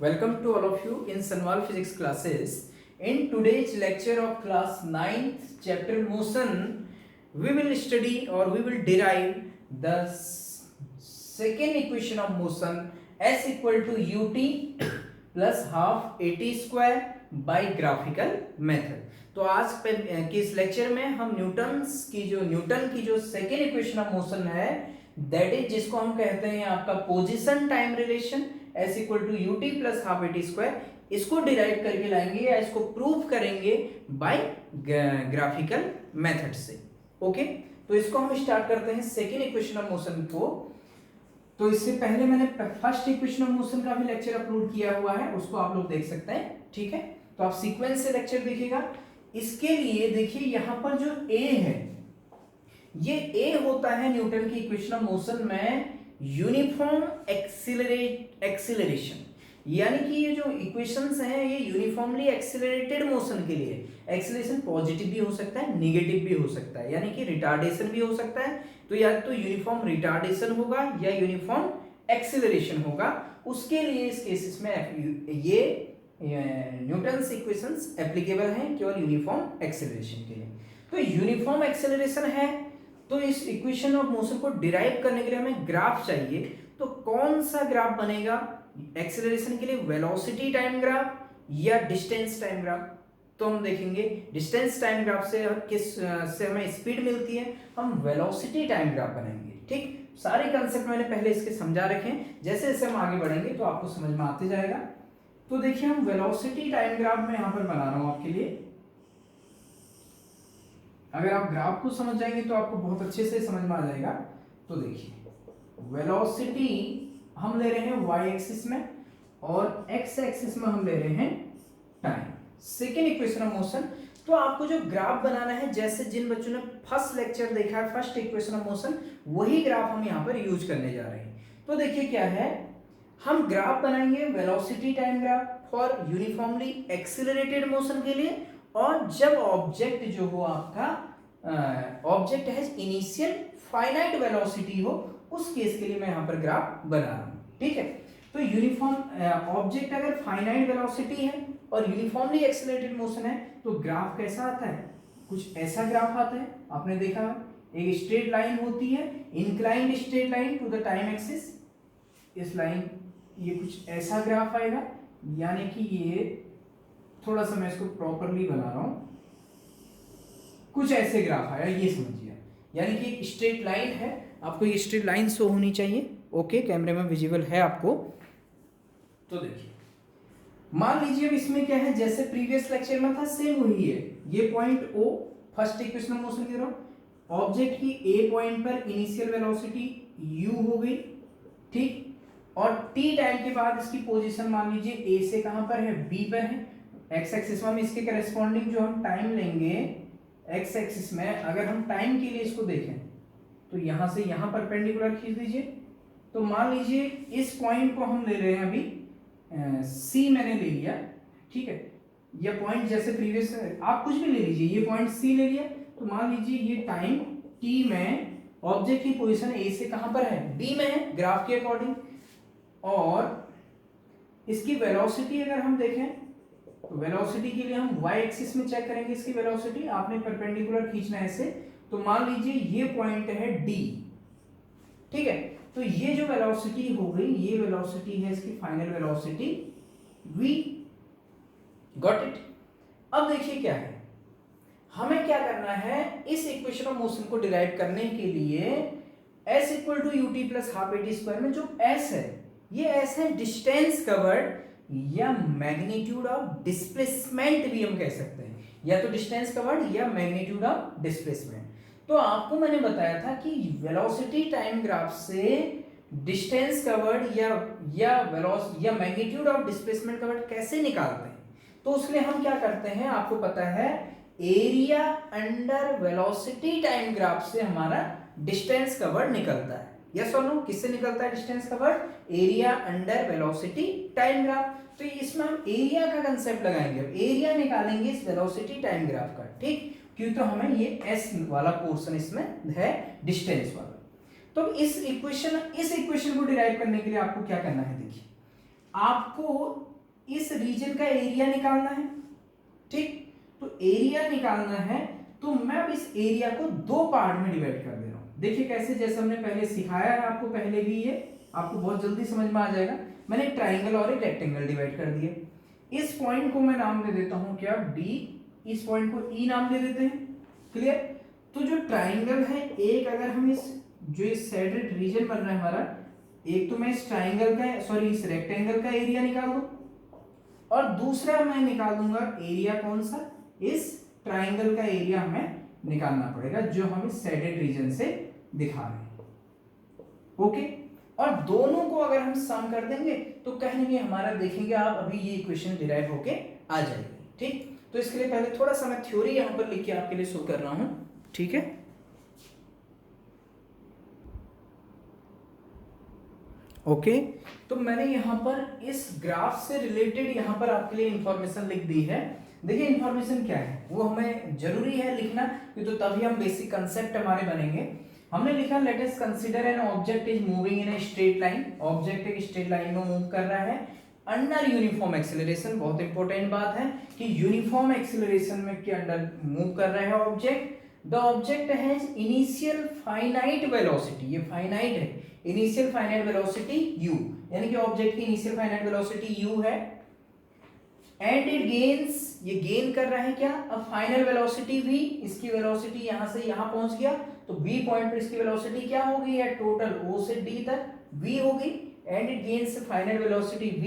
Welcome to all of you in Sanwal Physics classes. In today's lecture of class 9th chapter motion, we will study or we will derive the second equation of motion S equal to ut plus half at square by graphical method. तो आज के इस lecture में हम Newton की जो second equation of motion है that is जिसको हम कहते हैं आपका position time relation S equal to ut plus half a t square, इसको डिराइव करके लाएंगे या इसको प्रूव करेंगे बाय ग्राफिकल मेथड से। ओके, तो इसको हम स्टार्ट करते हैं सेकेंड इक्वेशन ऑफ मोशन को। तो इससे पहले मैंने फर्स्ट इक्वेशन ऑफ मोशन का भी लेक्चर अपलोड किया हुआ है, उसको आप लोग देख सकते हैं। ठीक है, तो आप सीक्वेंस से लेक्चर देखिएगा। इसके लिए देखिए यहाँ पर जो A है, ये A होता है न्यूटन की इक्वेशन ऑफ मोशन में यूनिफॉर्म एक्सीलरेशन, यानी कि ये जो इक्वेशंस हैं ये यूनिफॉर्मली एक्सीलरेटेड मोशन के लिए एक्सीलरेशन पॉजिटिव भी हो सकता है, नेगेटिव भी हो सकता है, यानी कि रिटार्डेशन भी हो सकता है। तो या तो यूनिफॉर्म रिटार्डेशन होगा या यूनिफॉर्म एक्सीलरेशन होगा। उसके लिए इस केसेस में ये न्यूटन्स इक्वेशंस एप्लीकेबल हैं केवल यूनिफॉर्म एक्सीलरेशन के लिए। तो यूनिफॉर्म एक्सीलरेशन है, तो इस इक्वेशन ऑफ मोशन को डिराइव करने के लिए हमें ग्राफ चाहिए। तो कौन सा ग्राफ बनेगा एक्सीलरेशन के लिए, वेलोसिटी टाइम ग्राफ या डिस्टेंस टाइम ग्राफ? तो हम देखेंगे डिस्टेंस टाइम ग्राफ से से हमें स्पीड मिलती है, हम वेलोसिटी टाइम ग्राफ बनाएंगे। ठीक, सारे कंसेप्ट मैंने पहले इसके समझा रखे हैं, जैसे जैसे हम आगे बढ़ेंगे तो आपको समझ में आते जाएगा। तो देखिए हम वेलोसिटी टाइम ग्राफ में यहाँ पर बना रहा हूँ आपके लिए। अगर आप ग्राफ को समझ जाएंगे तो आपको बहुत अच्छे से समझ में आ जाएगा। तो देखिए वेलोसिटी हम ले रहे हैं y एक्सिस में और x एक्सिस में हम ले रहे हैं time. Second equation of motion, तो आपको जो ग्राफ बनाना है, जैसे जिन बच्चों ने फर्स्ट लेक्चर देखा है फर्स्ट इक्वेशन ऑफ मोशन, वही ग्राफ हम यहाँ पर यूज करने जा रहे हैं। तो देखिए क्या है, हम ग्राफ बनाएंगे velocity time graph for uniformly accelerated motion के लिए, और जब ऑब्जेक्ट जो हो आपका ऑब्जेक्ट है इनिशियल फाइनाइट वेलोसिटी हो, उस केस के लिए मैं यहाँ पर ग्राफ बना रहा हूँ। ठीक है, तो यूनिफॉर्म ऑब्जेक्ट अगर फाइनाइट वेलोसिटी है और यूनिफॉर्मली एक्सीलरेटेड मोशन है तो ग्राफ कैसा आता है, कुछ ऐसा ग्राफ आता है। आपने देखा एक स्ट्रेट लाइन होती है, inclined straight line to the time axis. इस लाइन ये कुछ ऐसा ग्राफ आएगा, यानी कि ये थोड़ा सा मैं इसको प्रॉपरली बना रहा हूं, कुछ ऐसे ग्राफ आया, ये समझिए। यानी कि एक स्ट्रेट लाइन है, आपको ये स्ट्रेट लाइन शो होनी चाहिए। ओके, कैमरे में विजिबल है आपको। तो देखिए मान लीजिए अब इसमें क्या है, जैसे प्रीवियस लेक्चर में था सेम वही है। ये point O first equation of motion की तरह, ऑब्जेक्ट की A पॉइंट पर इनिशियल वेलोसिटी u हो गई। ठीक, और t टाइम के बाद इसकी पोजीशन मान लीजिए A से कहां पर है, B पर है। एक्स एक्सिस में इसके करेस्पॉन्डिंग जो हम टाइम लेंगे एक्स एक्सिस में, अगर हम टाइम के लिए इसको देखें तो यहां से यहां परपेंडिकुलर खींच दीजिए। तो मान लीजिए इस पॉइंट को हम ले रहे हैं अभी C मैंने ले लिया। ठीक है, ये पॉइंट जैसे प्रीवियस आप कुछ भी ले लीजिए, ये पॉइंट C ले लिया। तो मान लीजिए ये टाइम t में ऑब्जेक्ट की पोजीशन A से कहां पर है, B में है ग्राफ के अकॉर्डिंग, और इसकी वेलोसिटी अगर हम देखें तो वेलोसिटी के लिए हम y एक्सिस में चेक करेंगे इसकी वेलोसिटी। आपने परपेंडिकुलर खींचना है ऐसे, तो मान लीजिए ये पॉइंट है D। ठीक है, तो ये जो वेलोसिटी हो गई, ये वेलोसिटी है इसकी final velocity v। Got it. अब देखिए क्या है, हमें क्या करना है, इस इक्वेशन ऑफ मोशन को डिराइव करने के लिए s equal to ut plus half a t square में जो s है, ये s है डिस्टेंस कवर्ड या मैग्नीट्यूड ऑफ डिस्प्लेसमेंट भी हम कह सकते हैं, या तो डिस्टेंस कवर्ड या मैग्नीट्यूड ऑफ डिस्प्लेसमेंट। तो आपको मैंने बताया था कि वेलोसिटी टाइम ग्राफ से डिस्टेंस कवर्ड या मैग्नीट्यूड ऑफ डिस्प्लेसमेंट कवर्ड कैसे निकालते हैं। तो उसके लिए हम क्या करते हैं, आपको पता है area under velocity time graph से हमारा डिस्टेंस कवर्ड निकलता है। यस और नो, किससे निकलता है distance covered, area under velocity time graph. तो इसमें हम एरिया का कंसेप्ट लगाएंगे, एरिया निकालेंगे इस वेलोसिटी टाइम ग्राफ का। ठीक, क्योंकि तो हमें ये s वाला पोर्शन इसमें है डिस्टेंस वाला। तो इस इक्वेशन को डिराइव करने के लिए आपको क्या करना है, देखिए आपको इस रीजन का एरिया निकालना है, ठीक। तो एरिया निकालना है, तो मैं अब इस एरिया को दो पार्ट में डिवाइड कर दे रहा हूं। देखिए कैसे, जैसे हमने पहले सिखाया है आपको, पहले भी ये आपको बहुत जल्दी समझ में आ जाएगा। मैंने एक ट्राइंगल और एक रेक्टेंगल डिवाइड कर दिए। इस पॉइंट को मैं नाम दे देता हूं क्या, डी, इस पॉइंट को ई नाम दे देते हैं, क्लियर। तो जो ट्राइंगल है, एक अगर हम इस जो इस सेडेड रीजन बन रहा है हमारा, एक तो मैं इस ट्राइंगल का, सॉरी इस रेक्टेंगल का एरिया निकाल दूं, और दूसरा मैं निकाल दूंगा एरिया कौन सा, इस ट्राइंगल का एरिया हमें निकालना पड़ेगा जो हम इस सेडेड रीजन से दिखा रहे हैं, ओके। और दोनों को अगर हम सम कर देंगे तो कहीं भी हमारा, देखेंगे आप अभी ये इक्वेशन डिराइव होके आ जाएगी, ठीक। तो इसके लिए पहले थोड़ा सा मैं थ्योरी यहां पर लिख के आपके लिए शो कर रहा हूं, ठीक है। ओके तो मैंने यहां पर इस ग्राफ से रिलेटेड यहां पर आपके लिए इंफॉर्मेशन लिख दी है। देखिए इंफॉर्मेशन क्या है, वो हमें जरूरी है लिखना, तो तभी हम बेसिक कंसेप्ट हमारे बनेंगे। हमने लिखा let us consider an object is moving in a straight line, object एक स्ट्रेट लाइन में मूव कर रहा है अंडर यूनिफॉर्म एक्सेलरेशन। बहुत इंपॉर्टेंट बात है कि यूनिफॉर्म एक्सेलरेशन में के अंडर मूव कर रहा है object. The object has initial finite velocity, ये फाइनाइट है, इनिशियल फाइनाइट वेलोसिटी u, यानी कि ऑब्जेक्ट की इनिशियल फाइनाइट वेलोसिटी u है, एंड इट गेन्स, ये गेन कर रहा है क्या, अब फाइनल वेलोसिटी v, इसकी वेलोसिटी यहां से यहां पहुंच गया, तो v पॉइंट पर इसकी वेलोसिटी क्या हो गई है, टोटल o से d तक v हो गई, and it gains final velocity v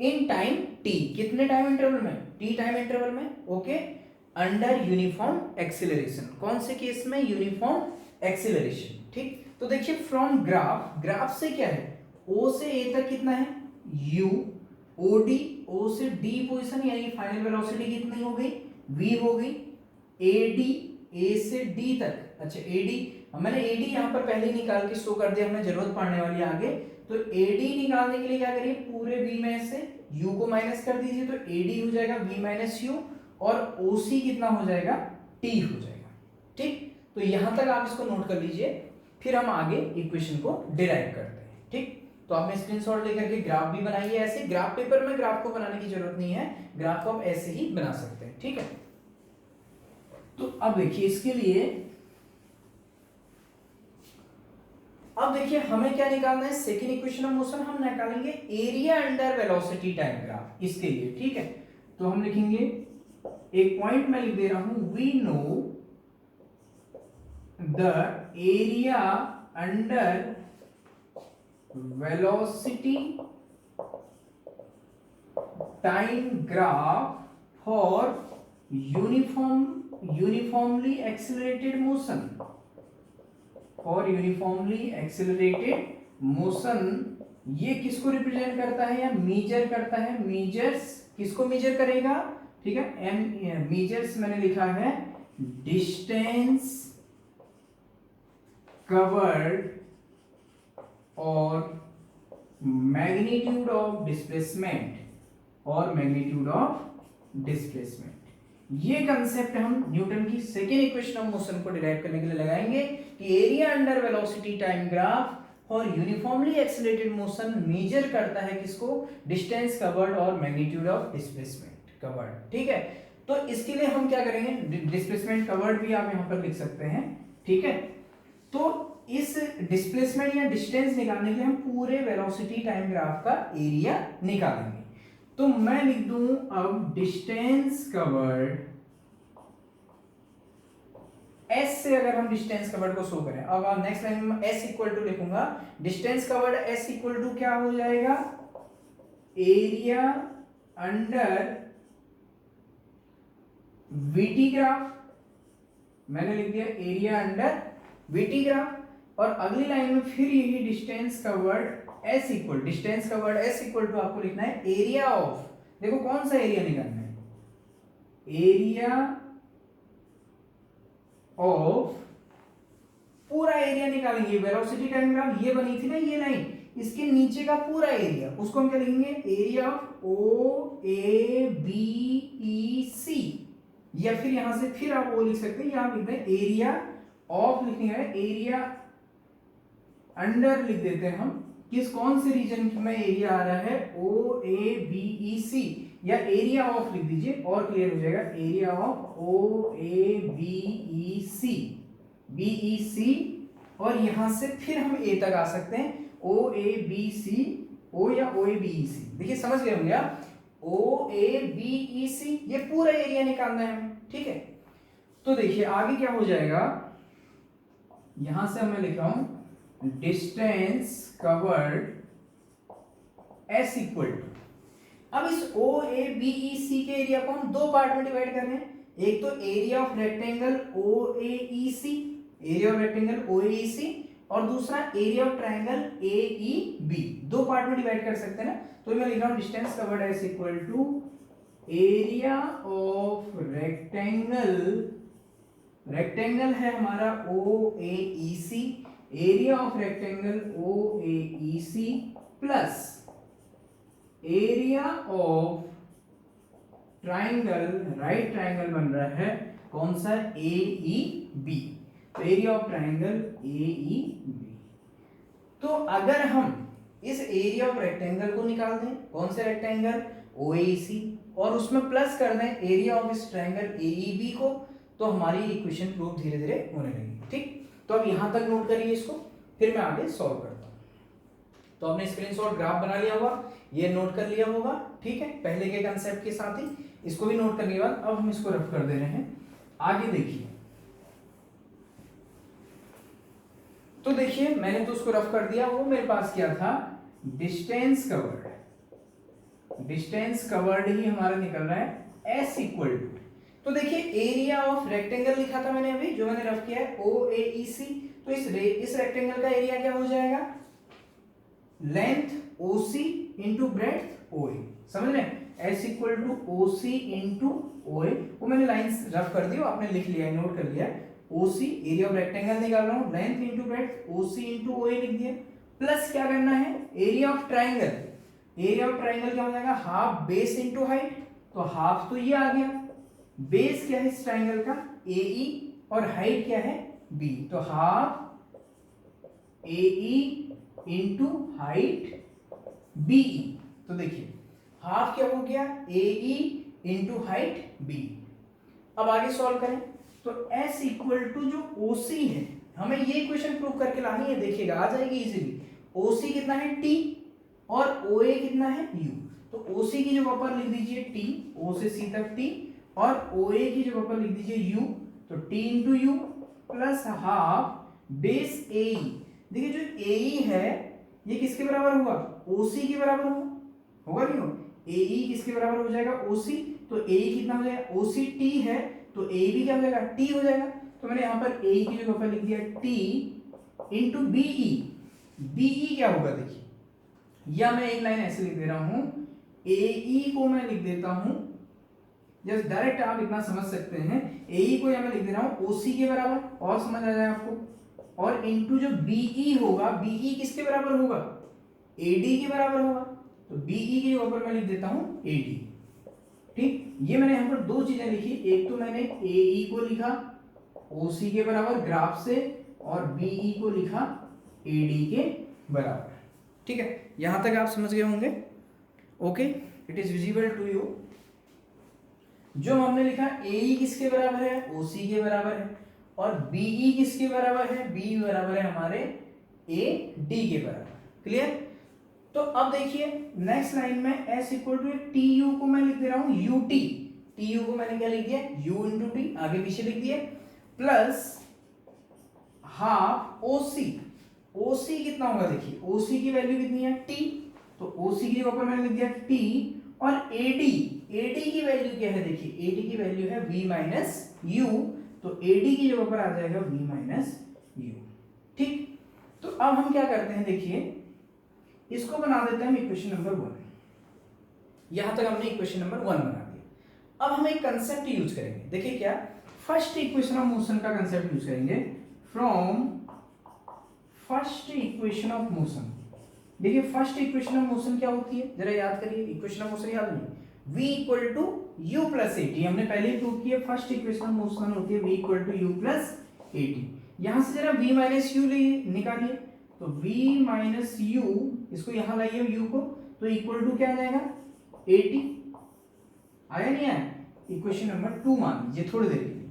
in time t, कितने टाइम इंटरवल में, t टाइम इंटरवल में, ओके, अंडर यूनिफॉर्म एक्सीलरेशन। कौन से केस में, यूनिफॉर्म एक्सीलरेशन, ठीक। तो देखिए फ्रॉम ग्राफ, ग्राफ से क्या है, o से a तक कितना है u, od, o से d पोजीशन, यानी फाइनल वेलोसिटी कितनी हो गई, v हो गई, ad, a से d तक, अच्छा ad, मैंने ad यहां पर पहले ही निकाल के शो कर दिया, हमें जरूरत पड़ने वाली है आगे। तो ad निकालने के लिए क्या करिए, पूरे v में से u को माइनस कर दीजिए, तो ad हो जाएगा v माइनस u, और OC कितना हो जाएगा, t हो जाएगा, ठीक। तो यहां तक आप इसको नोट कर लीजिए, फिर हम आगे इक्वेशन को डिराइव करते हैं, ठीक। तो आपने स्क्रीनशॉट लेकर के ग्राफ भी बनाइए, ऐसे ग्राफ पेपर में ग्राफ को बनाने की जरूरत नहीं है, ग्राफ को आप ऐसे ही बना सकते हैं, ठीक है। तो अब देखिए इसके लिए, अब देखिए हमें क्या निकालना है, सेकेंड इक्वेशन ऑफ मोशन हम निकालेंगे area under velocity time graph, इसके लिए, ठीक है। तो हम लिखेंगे, एक पॉइंट मैं लिख दे रहा हूं, we know the area under velocity time graph for uniformly accelerated motion, for uniformly accelerated motion. ये किसको रिप्रेजेंट करता है या मेजर करता है, मेजर्स, किसको मेजर करेगा, ठीक है। एम मेजर्स मैंने लिखा है डिस्टेंस कवर्ड और मैग्नीट्यूड ऑफ डिस्प्लेसमेंट, और मैग्नीट्यूड ऑफ डिस्प्लेसमेंट। ये कंसेप्ट हम न्यूटन की सेकेंड इक्वेशन ऑफ मोशन को डिराइव करने के लिए लगाएंगे कि area under velocity time graph और यूनिफॉर्मली एक्सेलरेटेड मोशन मेजर करता है किसको, डिस्टेंस कवर्ड और मैग्नीट्यूड ऑफ डिस्प्लेसमेंट कवर्ड, ठीक है। तो इसके लिए हम क्या करेंगे, डिस्प्लेसमेंट कवर्ड भी आप यहां पर लिख सकते हैं, ठीक है। तो इस डिस्प्लेसमेंट या डिस्टेंस निकालने के लिए हम पूरे वेलोसिटी टाइम ग्राफ का एरिया निकालेंगे। तो मैं लिख दूं अब डिस्टेंस कवर्ड, S से अगर हम डिस्टेंस कवर्ड को शो करें, अब नेक्स्ट लाइन में S इक्वल टू लिखूंगा, distance covered S equal to क्या हो जाएगा, एरिया अंडर VT ग्राफ, मैंने लिख दिया एरिया अंडर VT ग्राफ, और अगली लाइन में फिर यही distance covered S equal, distance covered S equal to आपको लिखना है एरिया ऑफ, देखो कौन सा एरिया निकालना है, एरिया ऑफ, पूरा एरिया निकालेंगे, वेलोसिटी टाइम ग्राफ ये बनी थी ना ये लाइन, इसके नीचे का पूरा एरिया, उसको हम क्या लिखेंगे, एरिया ऑफ OABEC, या फिर यहां से फिर आप वो लिख सकते हैं, यहां लिखते हैं एरिया ऑफ, लिखने है एरिया अंडर लिख देते हैं हम किस कौन से रीजन में एरिया आ रहा है, ओ ए बी ई सी, या एरिया ऑफ लिख दीजिए और क्लियर हो जाएगा, area of O A B E C, B E C, और यहां से फिर हम ए तक आ सकते हैं, ओ ए बी सी, ओ या ओ ए बी ई सी। देखिए समझ गए होंगे आप, ओ ए बी ई सी, ये पूरा एरिया निकालना है हमें, ठीक है। तो देखिए आगे क्या हो जाएगा, यहां से मैं लिख रहा हूं distance covered S equal to, अब इस ओ ए बी ई सी के एरिया को हम दो पार्ट में डिवाइड कर रहे हैं, एक तो area of rectangle O A E C, area of rectangle O A E C, और दूसरा area of triangle A E B, दो पार्ट में डिवाइड कर सकते हैं ना। तो मैं लिख रहा हूं distance covered S equal to area of rectangle, rectangle है हमारा O A E C, area of rectangle O A E C plus area of triangle, right triangle बन रहा है कौन सा, ए ई बी, तो area of triangle A E B. तो अगर हम इस एरिया ऑफ रेक्टेंगल को निकाल दें, कौन से रेक्टेंगल, ओ ए सी, और उसमें प्लस कर दें एरिया ऑफ इस ट्राइंगल ए ई बी को, तो हमारी इक्वेशन प्रूव धीरे धीरे होने लगेगी, ठीक। तो अब यहां तक नोट करिए इसको, फिर मैं आगे सॉल्व करता हूं। तो आपने स्क्रीनशॉट ग्राफ बना लिया होगा, ये नोट कर लिया होगा, ठीक है, पहले के कंसेप्ट के साथ ही इसको भी नोट करने के बाद अब हम इसको रफ कर दे रहे हैं। आगे देखिए, तो देखिए मैंने तो उसको रफ कर दिया, वो मेरे पास क्या था, डिस्टेंस कवर्ड, डिस्टेंस कवर्ड ही हमारा निकल रहा है एस इक्वल टू, तो देखिए एरिया ऑफ रेक्टेंगल लिखा था मैंने अभी, जो मैंने रफ किया है ओ ए ई सी, तो इस रेक्टेंगल का एरिया क्या हो जाएगा, लेंथ ओ सी इंटू ब्रेड्थ ओ ए, समझ रहे हैं, एस इक्वल टू ओ सी इंटू ओ ए, वो मैंने लाइंस रफ कर दी, आपने लिख लिया है, नोट कर लिया है, ओ सी एरिया ऑफ रेक्टेंगल निकाल रहा हूं, लेंथ इंटू ब्रेड्थ ओ सी इंटू ओ ए लिख दिया, प्लस क्या करना है area of triangle, area of triangle क्या हो जाएगा, हाफ बेस इंटू हाइट, तो हाफ तो ये आ गया, बेस क्या है इस ट्राइंगल का ए ई, और हाइट क्या है बी, तो half A E into height B E, तो देखिए हाफ क्या हो गया A E into height B. अब आगे सॉल्व करें, तो S इक्वल टू जो OC है, हमें ये इक्वेशन प्रूव करके लानी है, देखिएगा आ जाएगी इजीली। OC कितना है T और OA कितना है U, तो OC की जगह पर लिख दीजिए T, O से C तक T, और OA की जगह पर लिख दीजिए U, तो T into you plus half base AE। देखिए जो AE है ये किसके बराबर हुआ, OC के बराबर हुआ, होगा नहीं हो, AE किसके बराबर हो जाएगा OC, तो AE कितना हो जाएगा, OC T है, तो ए भी क्या हो जाएगा टी हो जाएगा, तो मैंने यहां पर ए की जगह पर लिख दिया टी इंटू बीई, बीई क्या होगा देखिए, या मैं एक लाइन ऐसे लिख दे रहा हूं, एई को मैं लिख देता हूं, जस्ट डायरेक्ट आप इतना समझ सकते हैं, एई को या मैं लिख दे रहा हूं ओसी के बराबर, और समझ आ जाए आपको, और इंटू जो बीई होगा, बीई किसके बराबर होगा, एडी के बराबर होगा, तो बीई की जगह पर मैं लिख देता हूं एडी, ठीक। ये मैंने यहां पर दो चीजें लिखी, एक तो मैंने AE को लिखा OC के बराबर ग्राफ से, और BE को लिखा AD के बराबर, ठीक है, यहां तक आप समझ गए होंगे, okay, it is visible to you. जो हमने लिखा AE किसके बराबर है, OC के बराबर है, और BE किसके बराबर है, B बराबर है हमारे AD के बराबर, क्लियर। तो अब देखिए नेक्स्ट लाइन में S equal to t u को मैं लिख दे रहा हूं यू टी, टी यू को मैंने क्या लिख दिया u इंटू टी, आगे पीछे लिख दिया, प्लस हाफ OC, OC कितना होगा देखिए, OC की वैल्यू कितनी है t, तो OC के ऊपर मैंने लिख दिया t, और AD, AD की वैल्यू क्या है देखिए, AD की वैल्यू है v माइनस यू, तो AD की जगह पर आ जाएगा v माइनस यू, ठीक। तो अब हम क्या करते हैं देखिए, इसको बना देते हैं हम इक्वेशन नंबर 1, यहां तक हमने इक्वेशन नंबर 1 बना दिया। अब हम एक कंसेप्ट यूज करेंगे, देखिए क्या, फर्स्ट इक्वेशन ऑफ मोशन का कंसेप्ट यूज करेंगे, from first equation of motion. देखिए फर्स्ट इक्वेशन ऑफ मोशन क्या होती है, जरा याद करिए, इक्वेशन ऑफ मोशन याद नहीं, v equal to u plus a t, हमने पहले ही प्रूव किया, फर्स्ट इक्वेशन ऑफ मोशन होती है v equal to u plus a t. यहां से जरा v माइनस यू निकालिए, तो v माइनस यू, इसको यहाँ लाइए u को, तो इक्वल टू क्या आ जाएगा 80। आया नहीं आया? इक्वेशन नंबर 2 मान लीजिए थोड़ी देर के लिए।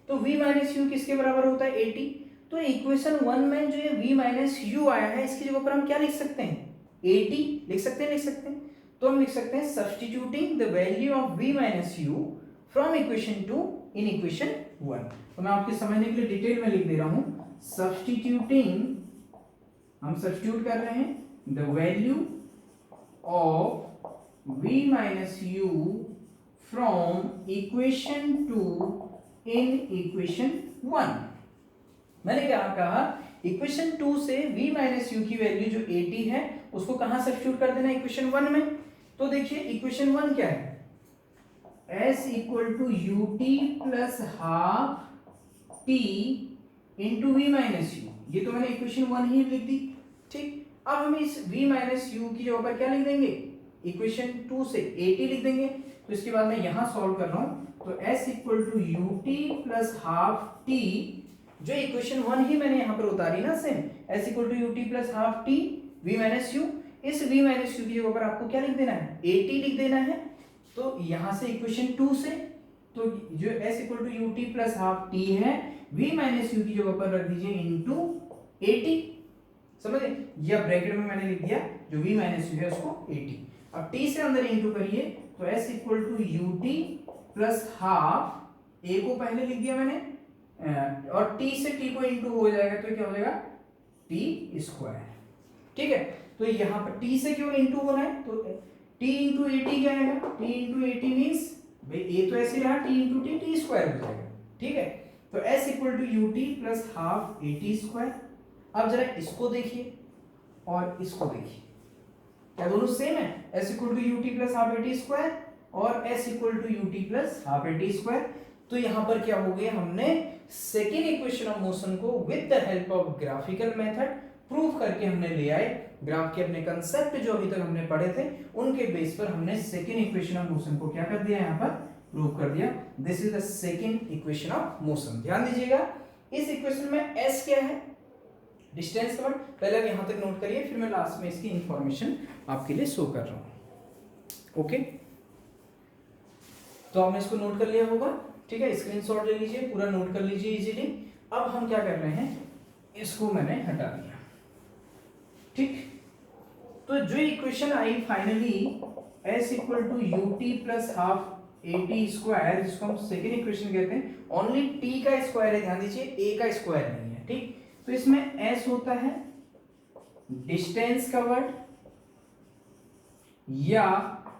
तो v माइनस यू किसके बराबर होता है 80। तो इक्वेशन 1 में जो ये v माइनस यू आया है इसकी जगह पर हम क्या लिख सकते हैं 80 लिख सकते हैं। तो हम लिख सकते हैं substituting the value of v minus you from equation 2 in equation 1। तो मैं आपके समझने के लिए डिटेल में लिख दे रहा हूं, सब्स्टिट्यूटिंग, हम सब्स्टिट्यूट कर रहे हैं the value of v minus you from equation 2 in equation 1। मैंने क्या कहा, इक्वेशन 2 से v माइनस यू की वैल्यू जो 80 है उसको कहां सब्स्टिट्यूट कर देना इक्वेशन 1 में। तो देखिए इक्वेशन 1 क्या है, s equal to u t plus half t into v minus u, ये तो मैंने इक्वेशन 1 ही लिख दी। ठीक, अब हम इस v माइनस यू की जगह पर क्या लिख देंगे, इक्वेशन 2 से 80 लिख देंगे। तो इसके बाद मैं यहां सॉल्व कर रहा हूं, तो s equal to u t plus half t, जो इक्वेशन 1 ही मैंने यहां पर उतारी ना same, s equal to u t plus half t v minus u, इस v माइनस यू की जगह पर आपको क्या लिख देना है 80 लिख देना है। तो यहां से इक्वेशन 2 से, तो जो s equal to u t plus half t है v माइनस यू की जगह पर रख दीजिए इंटू 80, समझे, या ब्रैकेट में मैंने लिख दिया जो v माइनस यू है उसको 80। अब t से अंदर इंटू करिए, तो s equal to u t plus half, a को पहले लिख दिया मैंने, और t से t को इंटू हो जाएगा तो क्या हो जाएगा t स्क्वायर। ठीक है, तो यहाँ पर t से क्यों इंटू हो रहा है, तो t इंटू 80 क्या आएगा, t इंटू 80 मीन्स भाई a तो ऐसे रहा, t इंटू t स्क्वायर हो जाएगा। ठीक है, तो s equal to u t plus half 80 square. अब जरा इसको देखिए और इसको देखिए, क्या दोनों सेम है, s equal to u t plus half 80 square और s equal to u t plus half 80 square. तो यहाँ पर क्या हो गया, हमने सेकेंड इक्वेशन ऑफ मोशन को with the help of graphical method prove करके हमने ले आए। ग्राफ के अपने कंसेप्ट जो अभी तक हमने पढ़े थे उनके बेस पर हमने सेकेंड इक्वेशन ऑफ मोशन को क्या कर दिया, यहाँ पर प्रूव कर दिया। This is the second equation of motion. ध्यान दीजिएगा, इस इक्वेशन में s क्या है, डिस्टेंस का वर्ड, पहले यहां तक नोट करिए, फिर मैं लास्ट में इसकी इंफॉर्मेशन आपके लिए शो कर रहा हूं। ओके, तो आपने इसको नोट कर लिया होगा। ठीक है, स्क्रीनशॉट ले लीजिए, पूरा नोट कर लीजिए इजीली। अब हम क्या कर रहे हैं, इसको मैंने हटा दिया। ठीक, तो जो इक्वेशन आई finally s equal to u t plus half 80 square, जिसको हम सेकेंड इक्वेशन कहते हैं, ओनली t का स्क्वायर है, ध्यान दीजिए a का स्क्वायर नहीं है। ठीक, तो इसमें s होता है डिस्टेंस का वर्ड, या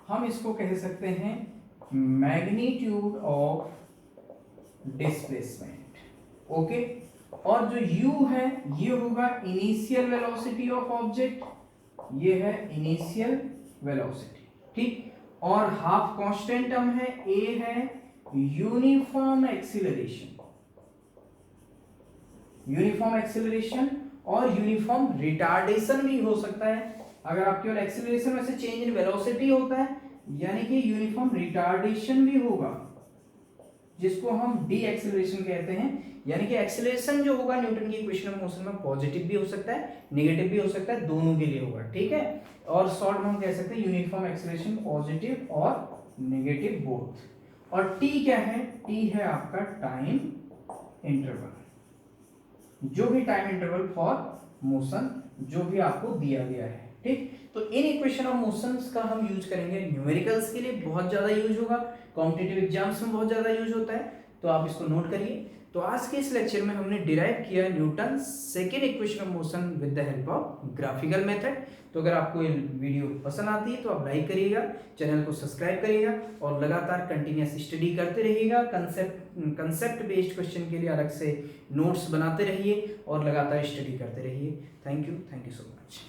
हम इसको कह सकते हैं मैग्नीट्यूड ऑफ डिस्प्लेसमेंट। ओके, और जो u है ये होगा इनिशियल वेलोसिटी ऑफ ऑब्जेक्ट, ये है इनिशियल वेलोसिटी। ठीक, और हाफ कांस्टेंट टर्म है, a है यूनिफॉर्म एक्सीलरेशन, यूनिफॉर्म एक्सीलरेशन और यूनिफॉर्म रिटार्डेशन भी हो सकता है। अगर आप केवल एक्सीलरेशन में से चेंज इन वेलोसिटी होता है, यानी कि यूनिफॉर्म रिटार्डेशन भी होगा, जिसको हम डी एक्सीलरेशन कहते हैं। यानी कि एक्सीलरेशन जो होगा न्यूटन की इक्वेशन ऑफ मोशन में पॉजिटिव भी हो सकता है, नेगेटिव भी हो सकता है, दोनों के लिए होगा। ठीक है, और शॉर्ट में हम कह सकते हैं यूनिफॉर्म एक्सीलरेशन पॉजिटिव और नेगेटिव बोथ। और टी क्या है, टी है आपका टाइम इंटरवल, जो भी टाइम इंटरवल फॉर मोशन जो भी आपको दिया गया है। ठीक, तो इन इक्वेशन ऑफ मोशंस का हम यूज करेंगे न्यूमेरिकल्स के लिए, बहुत ज्यादा यूज होगा, कॉम्पिटिटिव एग्जाम्स में बहुत ज्यादा यूज होता है, तो आप इसको नोट करिए। तो आज के इस लेक्चर में हमने डिराइव किया Newton second equation of motion with the help of graphical method. तो अगर आपको ये वीडियो पसंद आती है तो आप लाइक करिएगा, चैनल को सब्सक्राइब करिएगा और लगातार कंटिन्यूअस स्टडी करते रहिएगा। कंसेप्ट बेस्ड क्वेश्चन के लिए अलग से नोट्स बनाते रहिए और लगातार स्टडी करते रहिए। Thank you so much.